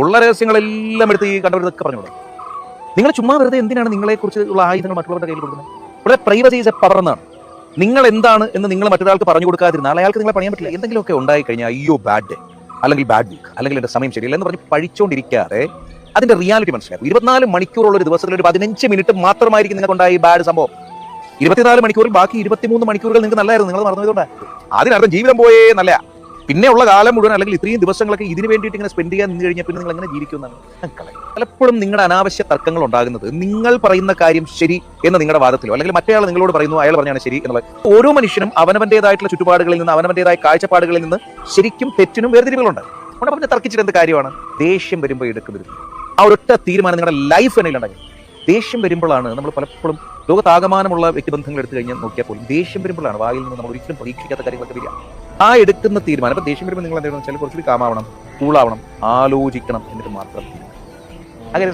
ഉള്ള രഹസ്യങ്ങളെല്ലാം എടുത്ത് ഈ കണ്ടവരൊക്കെ പറഞ്ഞു കൊടുക്കും. നിങ്ങൾ ചുമ്മാ വെറുതെ എന്തിനാണ് നിങ്ങളെക്കുറിച്ച് ഉള്ള ആയുധങ്ങൾ മറ്റുള്ളവരുടെ കയ്യിൽ കൊടുക്കുന്നത്? ഇവിടെ പ്രൈവസി ഈസ് എ പവർ എന്നാണ്. നിങ്ങൾ എന്താണ് എന്ന് നിങ്ങൾ മറ്റൊരാൾക്ക് പറഞ്ഞു കൊടുക്കാതിരുന്നാൽ അയാൾക്ക് നിങ്ങളെ പണിയാൻ പറ്റില്ല. എന്തെങ്കിലുമൊക്കെ ഉണ്ടായി കഴിഞ്ഞാൽ അയ്യോ ബാഡ് ഡേ, അല്ലെങ്കിൽ ബാഡ് വീക്ക്, അല്ലെങ്കിൽ എന്റെ സമയം ശരിയല്ല എന്ന് പറഞ്ഞ് പഴിച്ചുകൊണ്ടിരിക്കാതെ അതിന്റെ റിയാലിറ്റി മനസ്സിലാക്കും. 24 മണിക്കൂറുള്ള ഒരു ദിവസത്തിൽ ഒരു 15 മിനിറ്റ് മാത്രമായിരിക്കും നിങ്ങൾക്ക് ഉണ്ടായി ബാഡ് സംഭവം. 24 മണിക്കൂറിൽ ബാക്കി 23 മണിക്കൂറുകൾ നിങ്ങൾക്ക് നല്ലതായിരുന്നു. നിങ്ങൾ മറന്നുപോയതുകൊണ്ട് അതിനർത്ഥം ജീവിതം പോയേ നല്ല. പിന്നെ ഉള്ള കാലം മുഴുവൻ അല്ലെങ്കിൽ ഇത്രയും ദിവസങ്ങളൊക്കെ ഇതിന് വേണ്ടിയിട്ട് ഇങ്ങനെ സ്പെൻഡ് ചെയ്യാൻ നിന്ന് കഴിഞ്ഞാൽ പിന്നെ നിങ്ങൾ എങ്ങനെ ജീവിക്കുമെന്നാണ്. പലപ്പോഴും നിങ്ങളുടെ അനാവശ്യ തർക്കങ്ങൾ ഉണ്ടാകുന്നത് നിങ്ങൾ പറയുന്ന കാര്യം ശരി എന്ന നിങ്ങളുടെ വാദത്തിലോ അല്ലെങ്കിൽ മറ്റേയാൾ നിങ്ങളോട് പറയുന്നു അയാൾ പറഞ്ഞാണ് ശരി എന്നുള്ളത്. ഓരോ മനുഷ്യനും അവനവന്റേതായിട്ടുള്ള ചുറ്റുപാടുകളിൽ നിന്ന് അവനവന്റേതായ കാഴ്ചപ്പാടുകളിൽ നിന്ന് ശരിക്കും തെറ്റിനും വേർതിരിവുകളുണ്ട്. അതുകൊണ്ട് അവനെ തർക്കിച്ചിട്ട് എന്ത് കാര്യമാണ്? ദേഷ്യം വരുമ്പോൾ എടുക്കും. ആ ഒരൊറ്റ തീരുമാനം നിങ്ങളുടെ ലൈഫ് തന്നെ ഉണ്ടാകും. ദേഷ്യം വരുമ്പോഴാണ് നമ്മൾ പലപ്പോഴും ലോകത്താകമാനമുള്ള വ്യക്തിബന്ധങ്ങൾ എടുത്തു കഴിഞ്ഞാൽ നോക്കിയാൽ പോലും ദേഷ്യം വരുമ്പോഴാണ് വായിൽ നിന്ന് നമ്മൾ ഒരിക്കലും പ്രതീക്ഷിക്കാത്ത കാര്യങ്ങളൊക്കെ വരിക. ആ എടുക്കുന്ന തീരുമാനം, ഇപ്പം ദേഷ്യം വരുമ്പോൾ നിങ്ങൾ എന്താണെന്ന് വെച്ചാൽ കുറച്ചുകൂടി കാമാവണം, കൂളാവണം, ആലോചിക്കണം എന്നിട്ട് മാത്രം അങ്ങനെ